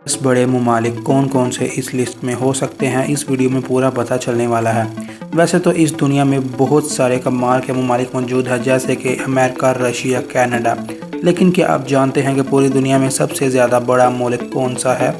10 बड़े ममालिक कौन कौन से इस लिस्ट में हो सकते हैं, इस वीडियो में पूरा पता चलने वाला है। वैसे तो इस दुनिया में बहुत सारे कमाल के ममालिक मौजूद हैं, जैसे कि अमेरिका, रशिया, कनाडा। लेकिन क्या आप जानते हैं कि पूरी दुनिया में सबसे ज़्यादा बड़ा मुल्क कौन सा है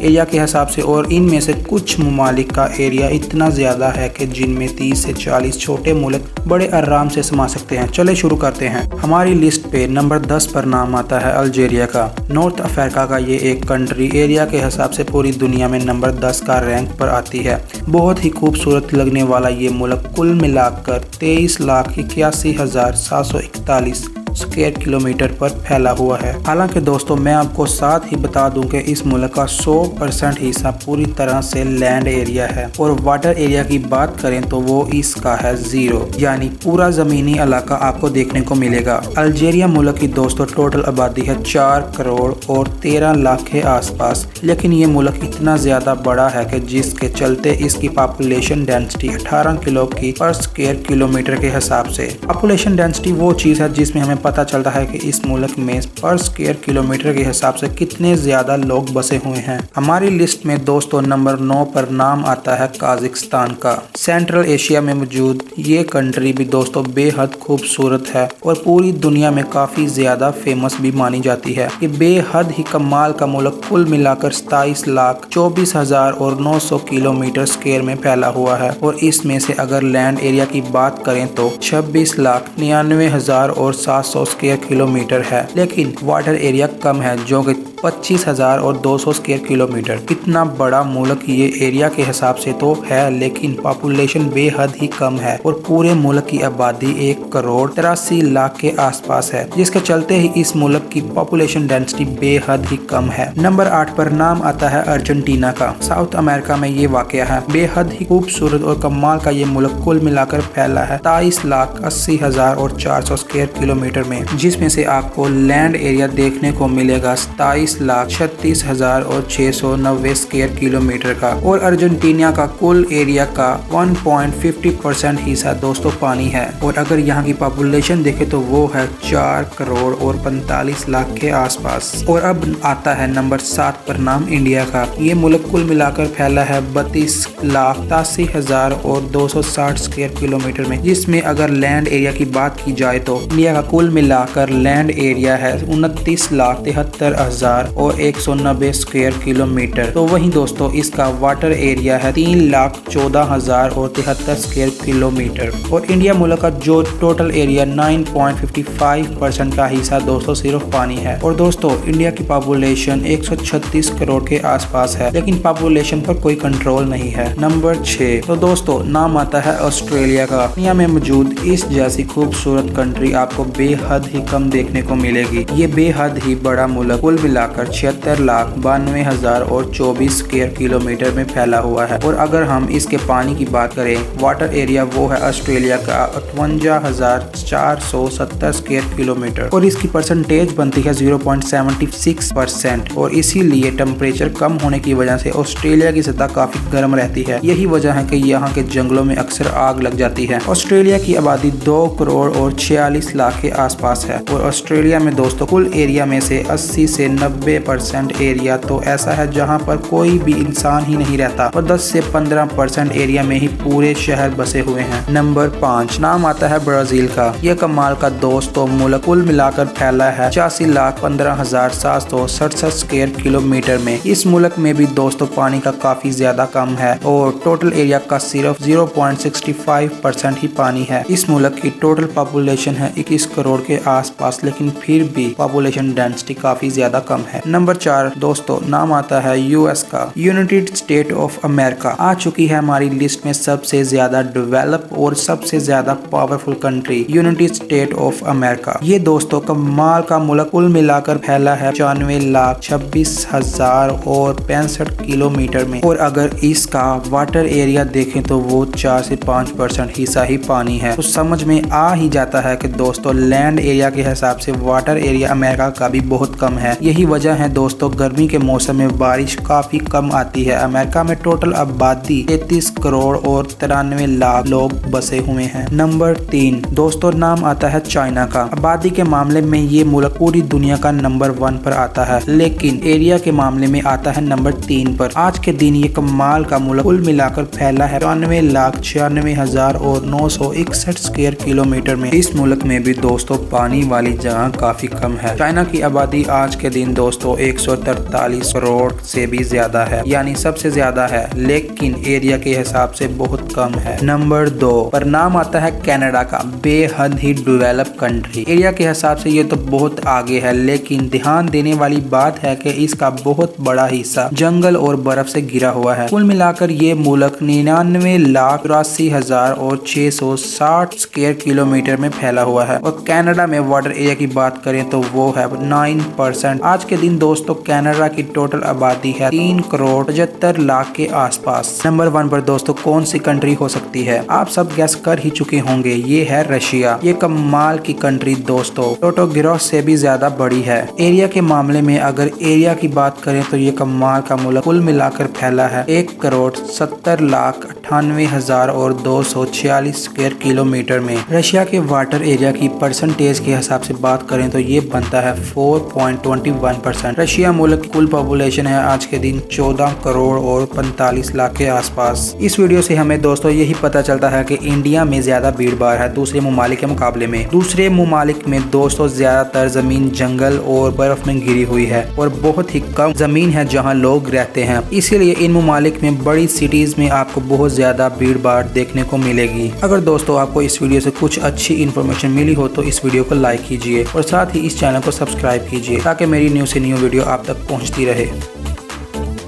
एरिया के हिसाब से? और इनमें से कुछ ममालिक का एरिया इतना ज़्यादा है कि जिनमें 30 से 40 छोटे मुल्क बड़े आराम से समा सकते हैं। चले शुरू करते हैं। हमारी लिस्ट पे नंबर 10 पर नाम आता है अल्जीरिया का। नॉर्थ अफ्रीका का ये एक कंट्री एरिया के हिसाब से पूरी दुनिया में नंबर 10 का रैंक पर आती है। बहुत ही खूबसूरत लगने वाला ये मुल्क कुल मिलाकर 23,81,741 स्क्वायर किलोमीटर पर फैला हुआ है। हालांकि दोस्तों, मैं आपको साथ ही बता दूं कि इस मुल्क का 100% हिस्सा पूरी तरह से लैंड एरिया है और वाटर एरिया की बात करें तो वो इसका है 0, यानी पूरा जमीनी इलाका आपको देखने को मिलेगा। अल्जीरिया मुल्क की दोस्तों टोटल आबादी है 4 करोड़ और 13 लाख के आसपास, लेकिन ये मुल्क इतना ज्यादा बड़ा है कि जिसके चलते इसकी पॉपुलेशन डेंसिटी 18 किलो की पर स्क्वायर किलोमीटर के हिसाब से। पॉपुलेशन डेंसिटी वो चीज़ है जिसमें हमें पता चलता है कि इस मुल्क में पर स्क्वायर किलोमीटर के हिसाब से कितने ज्यादा लोग बसे हुए हैं। हमारी लिस्ट में दोस्तों नंबर 9 पर नाम आता है कजाकिस्तान का। सेंट्रल एशिया में मौजूद ये कंट्री भी दोस्तों बेहद खूबसूरत है और पूरी दुनिया में काफी ज्यादा फेमस भी मानी जाती है। ये बेहद ही कमाल का मुल्क कुल मिलाकर 27,24,900 किलोमीटर स्क्वायर में फैला हुआ है और इसमें से अगर लैंड एरिया की बात करें तो 26,99,700 स्क्वायर किलोमीटर है, लेकिन वाटर एरिया कम है जो कि 25,200 स्क्वायर किलोमीटर। कितना बड़ा मुल्क ये एरिया के हिसाब से तो है, लेकिन पॉपुलेशन बेहद ही कम है और पूरे मुल्क की आबादी 1 करोड़ 83 लाख के आसपास है, जिसके चलते ही इस मुल्क की पॉपुलेशन डेंसिटी बेहद ही कम है। नंबर 8 पर नाम आता है अर्जेंटीना का। साउथ अमेरिका में ये वाक़या है। बेहद ही खूबसूरत और कमाल का ये मुल्क कुल मिलाकर फैला है 23,80,400 स्क्वायर किलोमीटर में, जिसमें से आपको लैंड एरिया देखने को मिलेगा 27,36,690 स्क्वायर किलोमीटर का। और अर्जेंटीना का कुल एरिया का 1.50% हिस्सा दोस्तों पानी है। और अगर यहाँ की पॉपुलेशन देखे तो वो है 4 करोड़ और 45 लाख के आसपास। और अब आता है नंबर 7 पर नाम इंडिया का। ये मुल्क कुल मिलाकर फैला है 32,83,260 स्क्वायर किलोमीटर में, जिसमें अगर लैंड एरिया की बात की जाए तो इंडिया का कुल मिलाकर लैंड एरिया है 29,73,190 स्क्वायर किलोमीटर। तो वहीं दोस्तों इसका वाटर एरिया है 3,14,073 स्क्वायर किलोमीटर। और इंडिया मुल्क का जो टोटल एरिया 9.55% का हिस्सा दोस्तों सिर्फ पानी है। और दोस्तों इंडिया की पॉपुलेशन 136 करोड़ के आसपास है, लेकिन पॉपुलेशन पर कोई कंट्रोल नहीं है। नंबर 6 तो दोस्तों नाम आता है ऑस्ट्रेलिया का। दुनिया में मौजूद इस जैसी खूबसूरत कंट्री आपको बेहद ही कम देखने को मिलेगी। ये बेहद ही बड़ा मुल्क कुल मिलाकर 76,92,024 स्क्वायर किलोमीटर में फैला हुआ है। और अगर हम इसके पानी की बात करें, वाटर एरिया वो है ऑस्ट्रेलिया का 58,470 स्क्वायर किलोमीटर और इसकी परसेंटेज बनती है 0.76%। और इसीलिए टेम्परेचर कम होने की वजह से ऑस्ट्रेलिया की सतह काफी गर्म रहती है। यही वजह है कि यहाँ के जंगलों में अक्सर आग लग जाती है। ऑस्ट्रेलिया की आबादी 2 करोड़ और 46 लाख के आसपास है और ऑस्ट्रेलिया में दोस्तों कुल एरिया में से 80 से 90% एरिया तो ऐसा है जहां पर कोई भी इंसान ही नहीं रहता और 10 से 15% एरिया में ही पूरे शहर बसे हुए हैं। नंबर 5 नाम आता है ब्राजील का। यह कमाल का दोस्तों मुल्क कुल मिलाकर फैला है 85,15,767 स्क्वायर किलोमीटर में। इस मुल्क में भी दोस्तों पानी का काफी ज्यादा कम है और टोटल एरिया का सिर्फ 0.65% ही पानी है। इस मुल्क की टोटल पॉपुलेशन है 21 करोड़ के आसपास, लेकिन फिर भी पॉपुलेशन डेंसिटी काफी ज्यादा कम है। नंबर 4 दोस्तों नाम आता है यूएस का। यूनाइटेड स्टेट ऑफ अमेरिका आ चुकी है हमारी लिस्ट में सबसे ज्यादा डेवलप और सबसे ज्यादा powerful country, United state of America. ये दोस्तों कमाल का मुल्क कुल मिलाकर फैला है 95,26,065 किलोमीटर में। और अगर इसका वाटर एरिया देखें तो वो 4 से 5% हिस्सा ही पानी है। तो समझ में आ ही जाता है कि दोस्तों लैंड एरिया के हिसाब से वाटर एरिया अमेरिका का भी बहुत कम है। यही वजह है दोस्तों गर्मी के मौसम में बारिश काफी कम आती है। अमेरिका में टोटल आबादी 33 करोड़ और 93 लाख लोग बसे हुए हैं। नंबर 3 दोस्तों नाम आता है चाइना का। आबादी के मामले में ये मुल्क पूरी दुनिया का नंबर 1 पर आता है, लेकिन एरिया के मामले में आता है नंबर 3 पर। आज के दिन ये कमाल का मुल्क कुल मिलाकर फैला है 94,96,961 स्क्वायर किलोमीटर में। इस मुल्क में भी दोस्तों पानी वाली जगह काफी कम है। चाइना की आबादी आज के दिन दोस्तों 143 करोड़ से भी ज्यादा है, यानी सबसे ज्यादा है, लेकिन एरिया के हिसाब से बहुत कम है। नंबर 2 पर नाम आता है कनाडा का। बेहद ही डेवलप कंट्री। एरिया के हिसाब से ये तो बहुत आगे है, लेकिन ध्यान देने वाली बात है कि इसका बहुत बड़ा हिस्सा जंगल और बर्फ से घिरा हुआ है। कुल मिलाकर ये मुल्क 99,83,660 स्क्वायर किलोमीटर में फैला हुआ है। और कनाडा में वाटर एरिया की बात करें तो वो है 9%। आज के दिन दोस्तों कनाडा की टोटल आबादी है 3 करोड़ 75 लाख के आसपास। नंबर 1 पर दोस्तों कौन सी कंट्री हो सकती है? आप सब गैस कर ही चुके होंगे, ये है रशिया। ये कमाल की कंट्री दोस्तों टोटो गिरोह से भी ज्यादा बड़ी है। एरिया के मामले में अगर एरिया की बात करें तो ये कमाल का मुल्क कुल मिलाकर फैला है 1 करोड़ 70,98,246 स्क्वायर किलोमीटर में। रशिया के वाटर एरिया की परसेंटेज के हिसाब से बात करें तो ये बनता है 4.21%। रशिया मुल्क की कुल पॉपुलेशन है आज के दिन 14 करोड़ और 45 लाख के आसपास। इस वीडियो से हमें दोस्तों यही पता चलता है कि इंडिया में ज्यादा भीड़ भाड़ है दूसरे ममालिक के मुकाबले में। दूसरे ममालिक में दोस्तों ज्यादातर जमीन जंगल और बर्फ में घिरी हुई है और बहुत ही कम जमीन है जहां लोग रहते हैं। इसीलिए इन ममालिक में बड़ी सिटीज में आपको बहुत ज्यादा भीड़ भाड़ देखने को मिलेगी। अगर दोस्तों आपको इस वीडियो से कुछ अच्छी इन्फॉर्मेशन मिली हो तो इस वीडियो को लाइक कीजिए और साथ ही इस चैनल को सब्सक्राइब कीजिए ताकि मेरी न्यू से न्यू वीडियो आप तक पहुंचती रहे।